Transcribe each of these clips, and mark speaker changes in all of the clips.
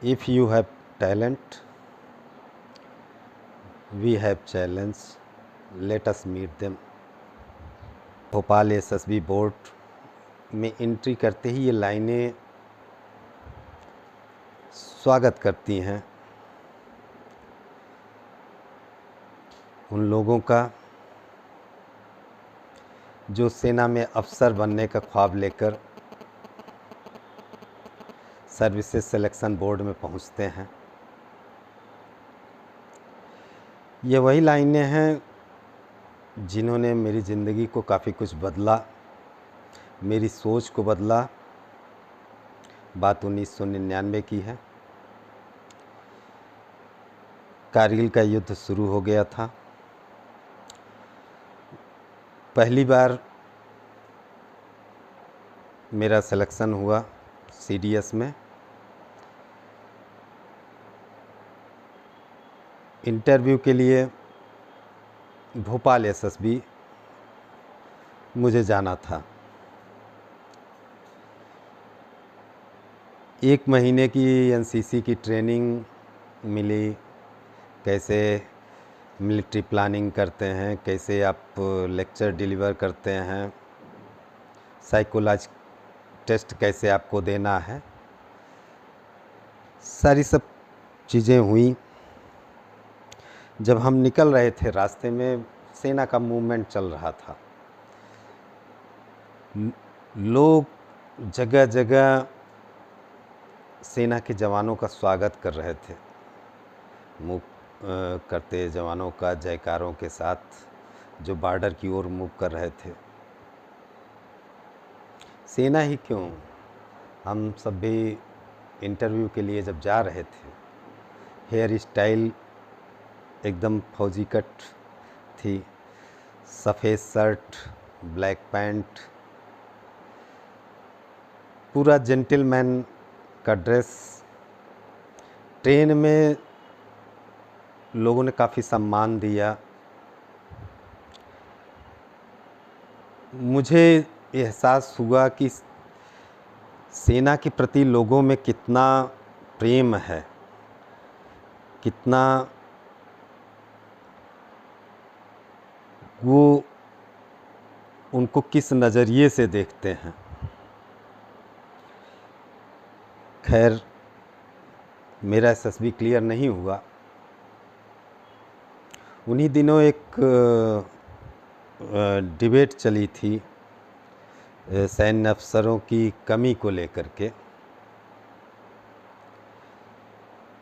Speaker 1: If you have talent, we have challenge. Let us meet them. Bhopal SSB board में entry करते ही ये लाइनें स्वागत करती हैं उन लोगों का जो सेना में अफसर बनने का ख्वाब लेकर सर्विसेज सिलेक्शन बोर्ड में पहुंचते हैं। ये वही लाइनें हैं जिन्होंने मेरी ज़िंदगी को काफ़ी कुछ बदला, मेरी सोच को बदला। बात 1999 की है। कारगिल का युद्ध शुरू हो गया था। पहली बार मेरा सिलेक्शन हुआ सीडीएस में। इंटरव्यू के लिए भोपाल एसएसबी मुझे जाना था। 1 महीने की एनसीसी की ट्रेनिंग मिली, कैसे मिलिट्री प्लानिंग करते हैं, कैसे आप लेक्चर डिलीवर करते हैं, साइकोलॉजी टेस्ट कैसे आपको देना है, सारी सब चीज़ें हुई। जब हम निकल रहे थे रास्ते में सेना का मूवमेंट चल रहा था। लोग जगह जगह सेना के जवानों का स्वागत कर रहे थे, मूव करते जवानों का जयकारों के साथ जो बॉर्डर की ओर मूव कर रहे थे। सेना ही क्यों, हम सब भी इंटरव्यू के लिए जब जा रहे थे, हेयर स्टाइल एकदम फौजी कट थी, सफ़ेद शर्ट, ब्लैक पैंट, पूरा जेंटलमैन का ड्रेस। ट्रेन में लोगों ने काफ़ी सम्मान दिया। मुझे एहसास हुआ कि सेना के प्रति लोगों में कितना प्रेम है, कितना वो उनको किस नज़रिए से देखते हैं। खैर मेरा एसएसबी क्लियर नहीं हुआ। उन्हीं दिनों एक डिबेट चली थी सैन्य अफसरों की कमी को लेकर के।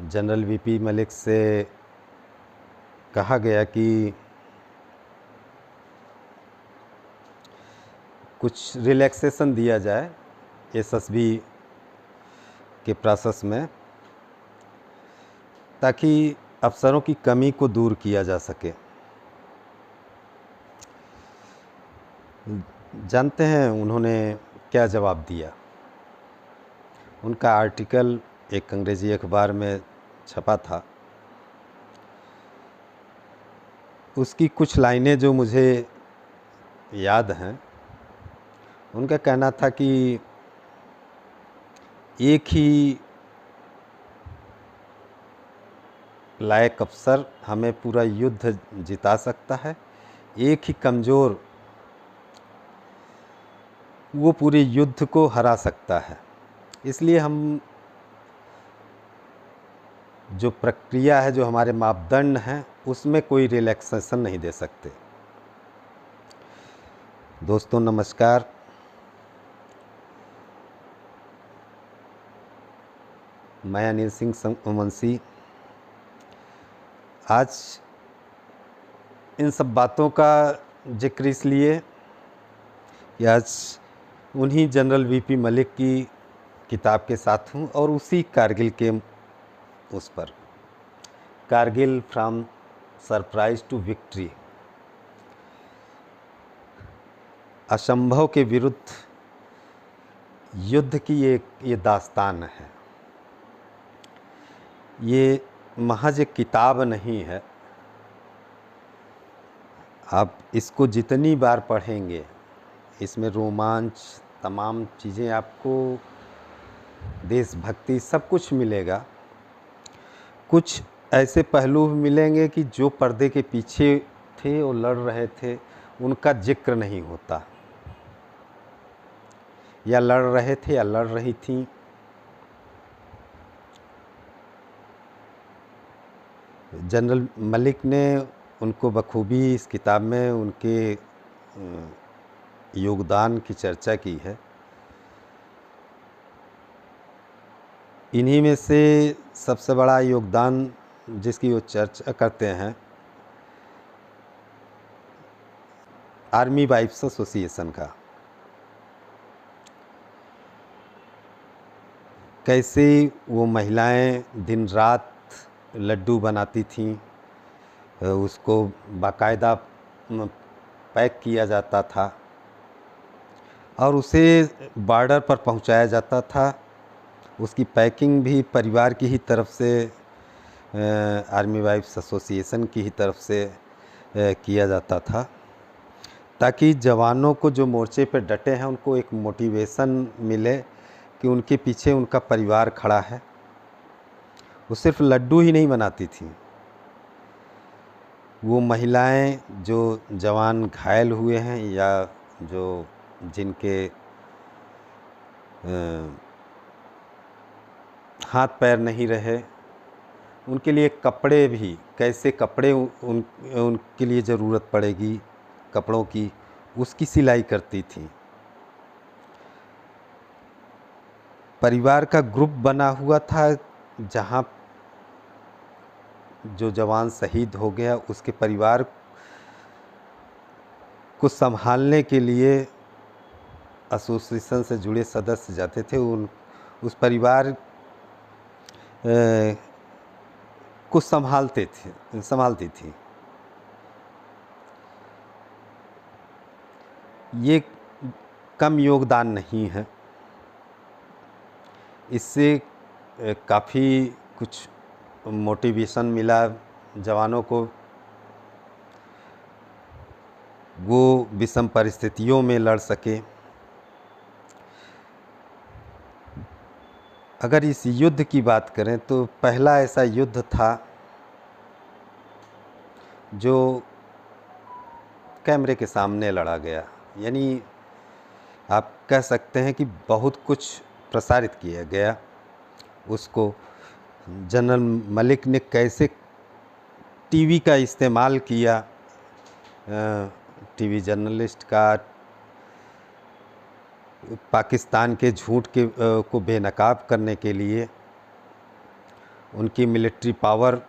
Speaker 1: जनरल वीपी मलिक से कहा गया कि कुछ रिलैक्सेशन दिया जाए एसएसबी के प्रोसेस में, ताकि अफसरों की कमी को दूर किया जा सके। जानते हैं उन्होंने क्या जवाब दिया? उनका आर्टिकल एक अंग्रेज़ी अखबार में छपा था। उसकी कुछ लाइनें जो मुझे याद हैं, उनका कहना था कि एक ही लायक अफसर हमें पूरा युद्ध जिता सकता है, एक ही कमज़ोर वो पूरे युद्ध को हरा सकता है। इसलिए हम जो प्रक्रिया है, जो हमारे मापदंड हैं, उसमें कोई रिलैक्सेशन नहीं दे सकते। दोस्तों नमस्कार। मैं अनिल सिंह सोमवंशी आज इन सब बातों का जिक्र इसलिए कि आज उन्हीं जनरल वीपी मलिक की किताब के साथ हूँ और उसी कारगिल के उस पर, Kargil from surprise to victory, असंभव के विरुद्ध युद्ध की ये दास्तान है। ये महज एक किताब नहीं है। आप इसको जितनी बार पढ़ेंगे, इसमें रोमांच, तमाम चीज़ें आपको, देशभक्ति, सब कुछ मिलेगा। कुछ ऐसे पहलू भी मिलेंगे कि जो पर्दे के पीछे थे और लड़ रहे थे उनका जिक्र नहीं होता, या लड़ रहे थे या लड़ रही थी। जनरल मलिक ने उनको बखूबी इस किताब में उनके योगदान की चर्चा की है। इन्हीं में से सबसे बड़ा योगदान जिसकी वो चर्चा करते हैं आर्मी वाइफ्स एसोसिएशन का। कैसे वो महिलाएं दिन रात लड्डू बनाती थीं, उसको बाकायदा पैक किया जाता था और उसे बॉर्डर पर पहुंचाया जाता था। उसकी पैकिंग भी परिवार की ही तरफ से, आर्मी वाइफ्स एसोसिएशन की ही तरफ से किया जाता था, ताकि जवानों को जो मोर्चे पर डटे हैं उनको एक मोटिवेशन मिले कि उनके पीछे उनका परिवार खड़ा है। वो सिर्फ लड्डू ही नहीं बनाती थी, वो महिलाएं जो जवान घायल हुए हैं या जो जिनके हाथ पैर नहीं रहे, उनके लिए कपड़े भी, कैसे कपड़े उनके लिए ज़रूरत पड़ेगी कपड़ों की, उसकी सिलाई करती थी। परिवार का ग्रुप बना हुआ था, जहाँ जो जवान शहीद हो गया उसके परिवार को संभालने के लिए एसोसिएशन से जुड़े सदस्य जाते थे। उस परिवार को संभालती थी। ये कम योगदान नहीं है, इससे काफ़ी कुछ मोटिवेशन मिला जवानों को। वो विषम परिस्थितियों में लड़ सके। अगर इस युद्ध की बात करें तो पहला ऐसा युद्ध था जो कैमरे के सामने लड़ा गया, यानी आप कह सकते हैं कि बहुत कुछ प्रसारित किया गया। उसको जनरल मलिक ने कैसे टीवी का इस्तेमाल किया, टीवी जर्नलिस्ट का, पाकिस्तान के झूठ के को बेनकाब करने के लिए, उनकी मिलिट्री पावर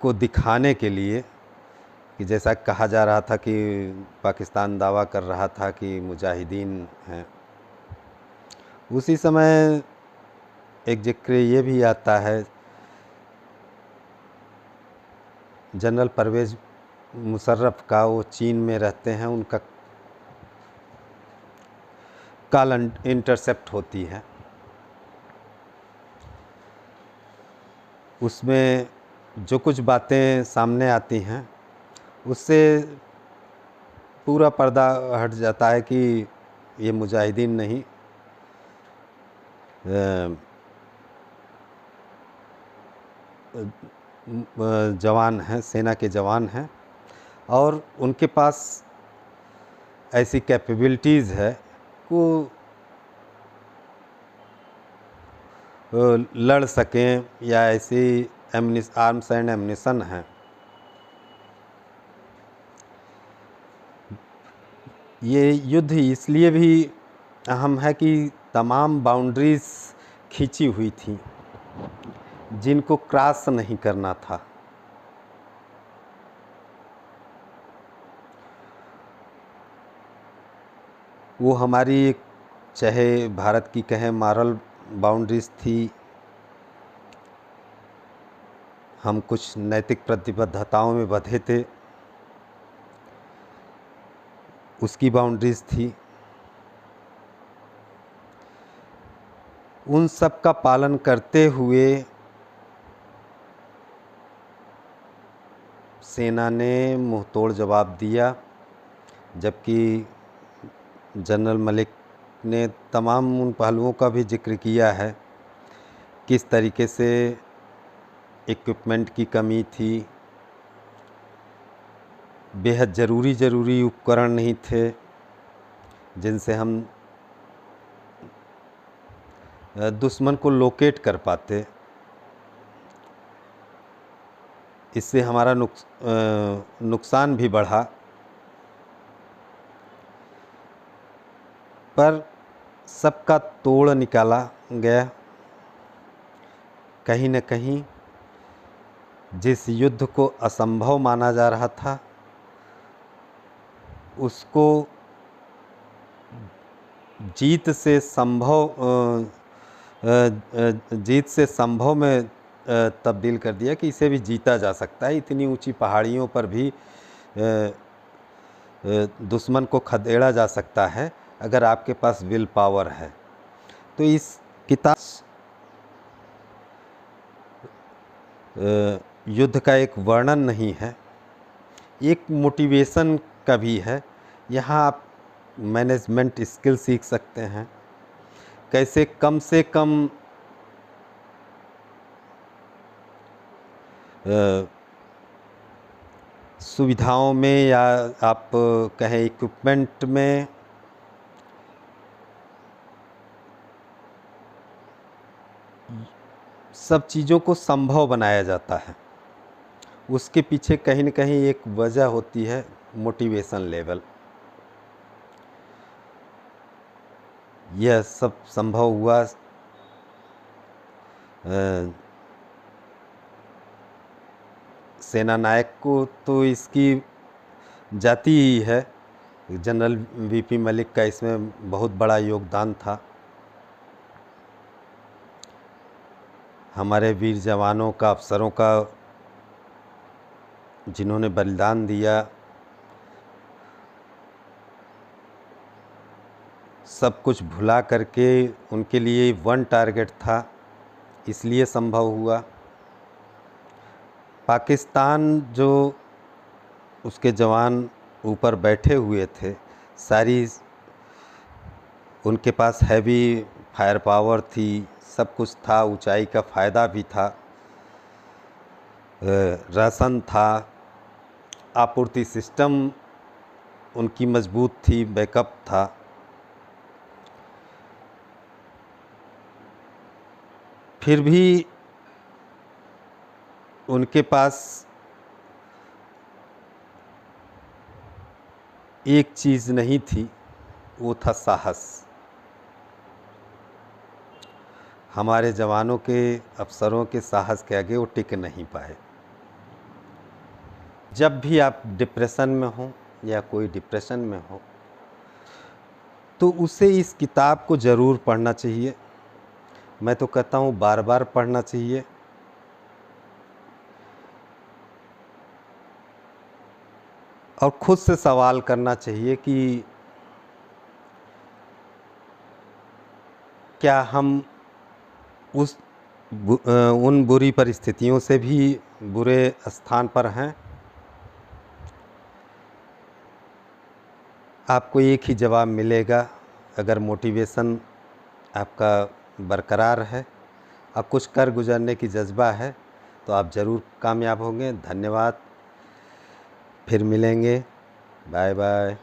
Speaker 1: को दिखाने के लिए, कि जैसा कहा जा रहा था कि पाकिस्तान दावा कर रहा था कि मुजाहिदीन हैं, उसी समय एक जिक्र ये भी आता है, जनरल परवेज़ मुशर्रफ का, वो चीन में रहते हैं, उनका कॉल इंटरसेप्ट होती है। उसमें जो कुछ बातें सामने आती हैं उससे पूरा पर्दा हट जाता है कि ये मुजाहिदीन नहीं, जवान हैं, सेना के जवान हैं, और उनके पास ऐसी कैपेबिलिटीज़ है वो लड़ सकें, या ऐसी आर्म्स एंड एम्यूनिशन हैं। ये युद्ध इसलिए भी अहम है कि तमाम बाउंड्रीज खींची हुई थी जिनको क्रॉस नहीं करना था। वो हमारी, चाहे भारत की कहें मॉरल बाउंड्रीज थी, हम कुछ नैतिक प्रतिबद्धताओं में बंधे थे, उसकी बाउंड्रीज थी। उन सब का पालन करते हुए सेना ने मुंहतोड़ जवाब दिया, जबकि जनरल मलिक ने तमाम उन पहलुओं का भी जिक्र किया है, किस तरीके से इक्विपमेंट की कमी थी, बेहद ज़रूरी उपकरण नहीं थे जिनसे हम दुश्मन को लोकेट कर पाते। इससे हमारा नुकसान भी बढ़ा। पर सबका तोड़ निकाला गया। कहीं न कहीं जिस युद्ध को असंभव माना जा रहा था, उसको जीत से संभव में तब्दील कर दिया कि इसे भी जीता जा सकता है। इतनी ऊंची पहाड़ियों पर भी दुश्मन को खदेड़ा जा सकता है अगर आपके पास विल पावर है। तो इस किताब युद्ध का एक वर्णन नहीं है, एक मोटिवेशन का भी है। यहाँ आप मैनेजमेंट स्किल सीख सकते हैं, कैसे कम से कम सुविधाओं में या आप कहें इक्विपमेंट में सब चीज़ों को संभव बनाया जाता है। उसके पीछे कहीं न कहीं एक वजह होती है, मोटिवेशन लेवल। यह सब संभव हुआ सेना नायक को, तो इसकी जाति ही है। जनरल वीपी मलिक का इसमें बहुत बड़ा योगदान था। हमारे वीर जवानों का, अफसरों का, जिन्होंने बलिदान दिया, सब कुछ भुला करके उनके लिए वन टारगेट था, इसलिए संभव हुआ। पाकिस्तान जो उसके जवान ऊपर बैठे हुए थे, सारी उनके पास हैवी फायर पावर थी, सब कुछ था, ऊंचाई का फ़ायदा भी था, राशन था, आपूर्ति सिस्टम उनकी मजबूत थी, बैकअप था। फिर भी उनके पास एक चीज़ नहीं थी, वो था साहस। हमारे जवानों के, अफसरों के साहस के आगे वो टिक नहीं पाए। जब भी आप डिप्रेशन में हो या कोई डिप्रेशन में हो, तो उसे इस किताब को ज़रूर पढ़ना चाहिए। मैं तो कहता हूँ बार बार पढ़ना चाहिए। और खुद से सवाल करना चाहिए कि क्या हम उन बुरी परिस्थितियों से भी बुरे स्थान पर हैं। आपको एक ही जवाब मिलेगा, अगर मोटिवेशन आपका बरकरार है और कुछ कर गुजरने की जज्बा है, तो आप ज़रूर कामयाब होंगे। धन्यवाद, फिर मिलेंगे। Bye bye.